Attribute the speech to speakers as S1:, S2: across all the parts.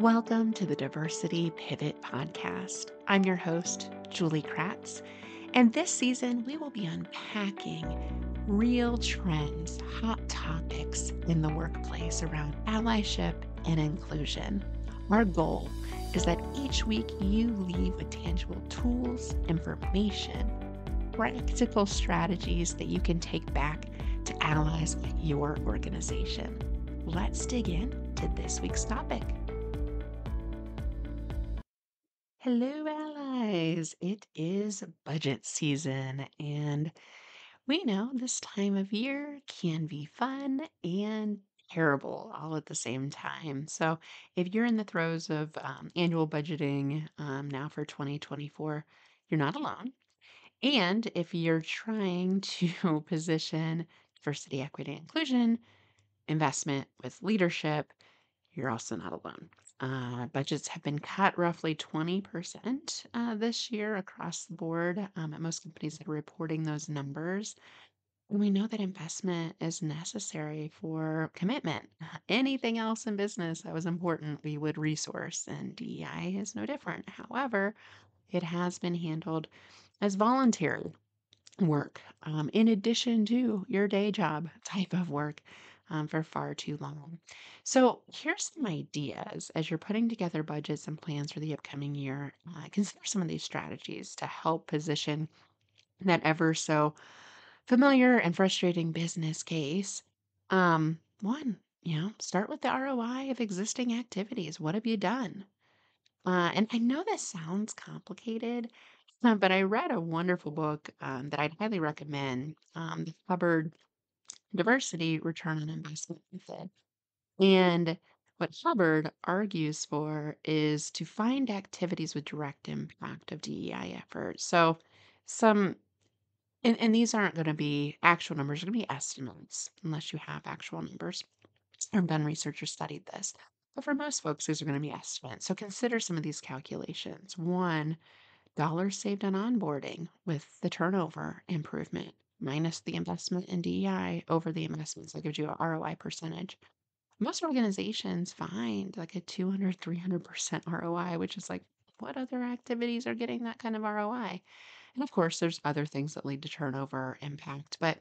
S1: Welcome to the Diversity Pivot Podcast. I'm your host, Julie Kratz, and this season we will be unpacking real trends, hot topics in the workplace around allyship and inclusion. Our goal is that each week you leave with tangible tools, information, practical strategies that you can take back to allies at your organization. Let's dig in to this week's topic. Hello, allies. It is budget season, and we know this time of year can be fun and terrible all at the same time. So, if you're in the throes of annual budgeting now for 2024, you're not alone. And if you're trying to position diversity, equity, and inclusion investment with leadership, you're also not alone. Budgets have been cut roughly 20% this year across the board at most companies that are reporting those numbers. And we know that investment is necessary for commitment. Anything else in business that was important, we would resource, and DEI is no different. However, it has been handled as voluntary work, in addition to your day job type of work, for far too long. So, here's some ideas as you're putting together budgets and plans for the upcoming year. Consider some of these strategies to help position that ever so familiar and frustrating business case. One, start with the ROI of existing activities. What have you done? And I know this sounds complicated, but I read a wonderful book that I'd highly recommend, the Hubbard Diversity Return on Investment Method. And what Hubbard argues for is to find activities with direct impact of DEI efforts. So, some, and these aren't going to be actual numbers, they're going to be estimates, unless you have actual numbers or done research or studied this. But for most folks, these are going to be estimates. So consider some of these calculations. One, dollars saved on onboarding with the turnover improvement minus the investment in DEI over the investments. That gives you a ROI percentage. Most organizations find like a 200, 300% ROI, which is like, what other activities are getting that kind of ROI? And of course, there's other things that lead to turnover impact. But,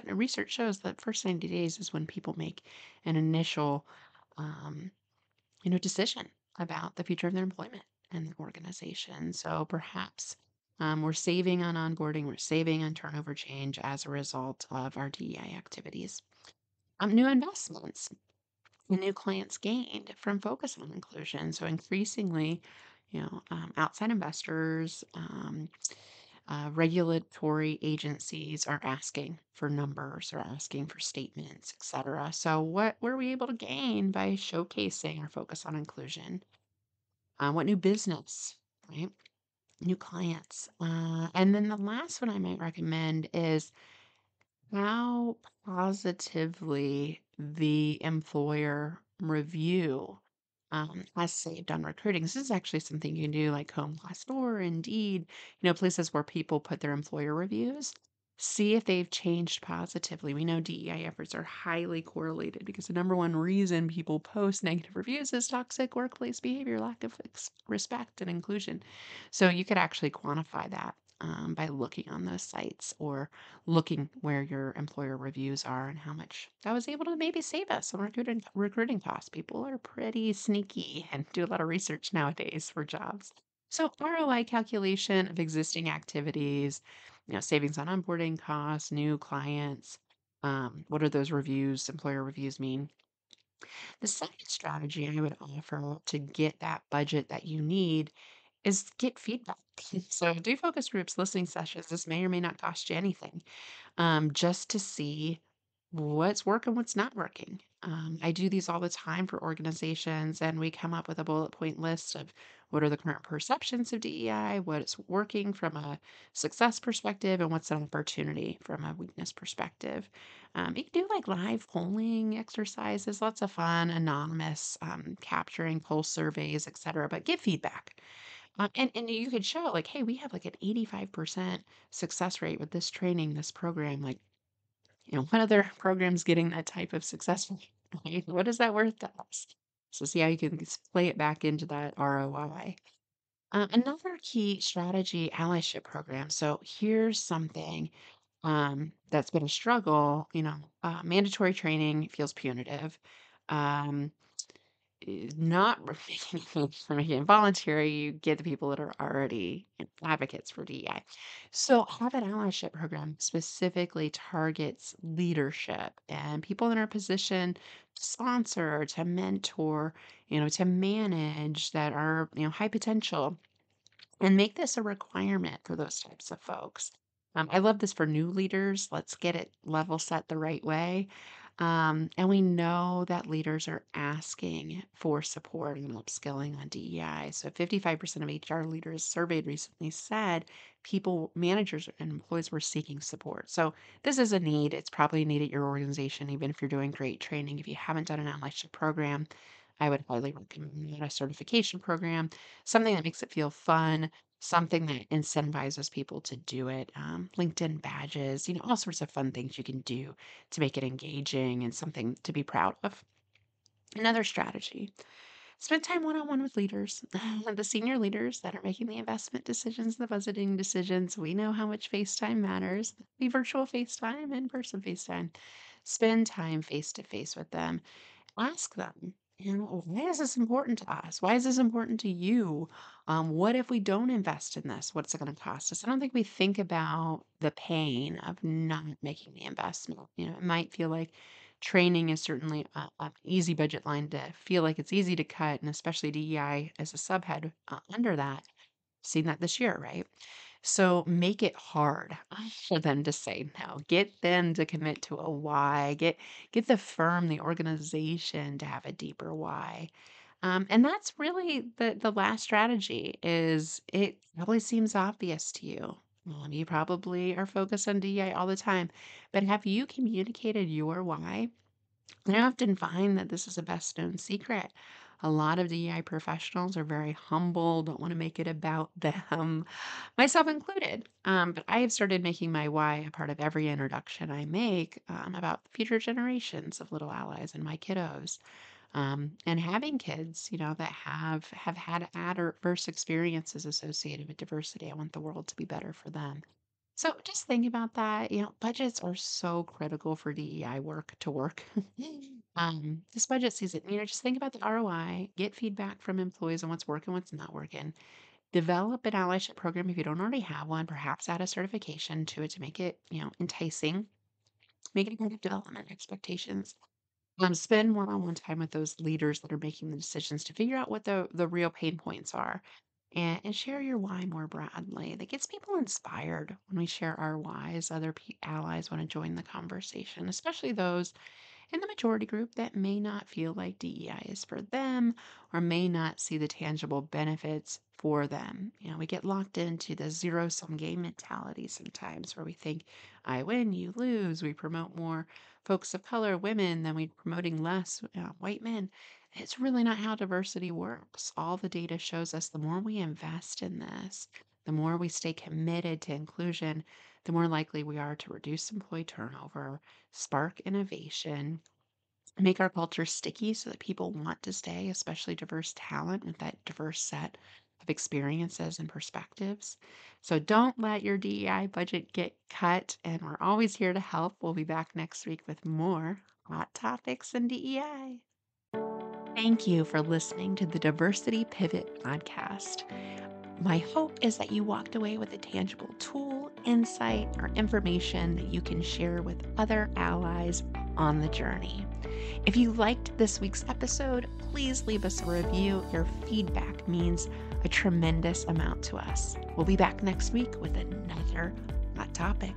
S1: research shows that first 90 days is when people make an initial um, decision about the future of their employment and the organization. So perhaps we're saving on onboarding, we're saving on turnover change as a result of our DEI activities. New investments, new clients gained from focus on inclusion. So increasingly, outside investors, regulatory agencies are asking for numbers or asking for statements, et cetera. So what were we able to gain by showcasing our focus on inclusion? What new business, right? New clients. And then the last one I might recommend is how positively the employer review has saved on recruiting. This is actually something you can do like Home Glassdoor, Indeed, places where people put their employer reviews. See if they've changed positively. We know DEI efforts are highly correlated because the number one reason people post negative reviews is toxic workplace behavior, lack of respect and inclusion. So you could actually quantify that by looking on those sites or looking where your employer reviews are and how much that was able to maybe save us some recruiting costs. People are pretty sneaky and do a lot of research nowadays for jobs. So ROI calculation of existing activities, savings on onboarding costs, new clients. What do those reviews, employer reviews mean? The second strategy I would offer to get that budget that you need is get feedback. So do focus groups, listening sessions. This may or may not cost you anything, just to see what's working, what's not working. I do these all the time for organizations, and we come up with a bullet point list of what are the current perceptions of DEI, what's working from a success perspective, and what's an opportunity from a weakness perspective. You can do like live polling exercises, lots of fun, anonymous, capturing pulse surveys, etc. But give feedback. And you could show like, hey, we have like an 85% success rate with this training, this program. Like, what other program's getting that type of success rate, right? What is that worth to us? So see how you can play it back into that ROI. Another key strategy, allyship program. So here's something that's been a struggle. Mandatory training feels punitive. Um, not making it voluntary, you get the people that are already advocates for DEI. So have an allyship program specifically targets leadership and people in our position to sponsor, to mentor, to manage that are, high potential and make this a requirement for those types of folks. I love this for new leaders. Let's get it level set the right way. And we know that leaders are asking for support and upskilling on DEI. So 55% of HR leaders surveyed recently said people, managers, and employees were seeking support. So this is a need. It's probably a need at your organization, even if you're doing great training. If you haven't done an allyship program, I would highly recommend a certification program, something that makes it feel fun, something that incentivizes people to do it. LinkedIn badges, all sorts of fun things you can do to make it engaging and something to be proud of. Another strategy, spend time one on one with leaders, the senior leaders that are making the investment decisions, the budgeting decisions. We know how much FaceTime matters. Be virtual FaceTime, in person FaceTime. Spend time face to face with them. Ask them, why is this important to us? Why is this important to you? What if we don't invest in this? What's it going to cost us? I don't think we think about the pain of not making the investment. It might feel like training is certainly an easy budget line to feel like it's easy to cut, and especially DEI as a subhead under that. Seen that this year, right? So make it hard for them to say no. Get them to commit to a why. Get the firm, the organization to have a deeper why. And that's really the last strategy is it probably seems obvious to you. You probably are focused on DEI all the time, but have you communicated your why? I often find that this is a best known secret. A lot of DEI professionals are very humble, don't want to make it about them, myself included. But I have started making my why a part of every introduction I make about future generations of little allies and my kiddos. And having kids, that have had adverse experiences associated with diversity. I want the world to be better for them. So just think about that. Budgets are so critical for DEI work to work. This budget season, just think about the ROI, get feedback from employees on what's working, what's not working. Develop an allyship program if you don't already have one, perhaps add a certification to it to make it, enticing. Make it a part of development expectations. Spend one-on-one time with those leaders that are making the decisions to figure out what the real pain points are and share your why more broadly. That gets people inspired when we share our whys. Other allies want to join the conversation, especially those in the majority group that may not feel like DEI is for them or may not see the tangible benefits for them. We get locked into the zero sum game mentality sometimes where we think, I win, you lose. We promote more folks of color, women, than we're promoting less white men. It's really not how diversity works. All the data shows us the more we invest in this, the more we stay committed to inclusion, the more likely we are to reduce employee turnover, spark innovation, make our culture sticky so that people want to stay, especially diverse talent with that diverse set of experiences and perspectives. So don't let your DEI budget get cut, and we're always here to help. We'll be back next week with more hot topics in DEI. Thank you for listening to the Diversity Pivot podcast. My hope is that you walked away with a tangible tool, insight, or information that you can share with other allies on the journey. If you liked this week's episode, please leave us a review. Your feedback means a tremendous amount to us. We'll be back next week with another hot topic.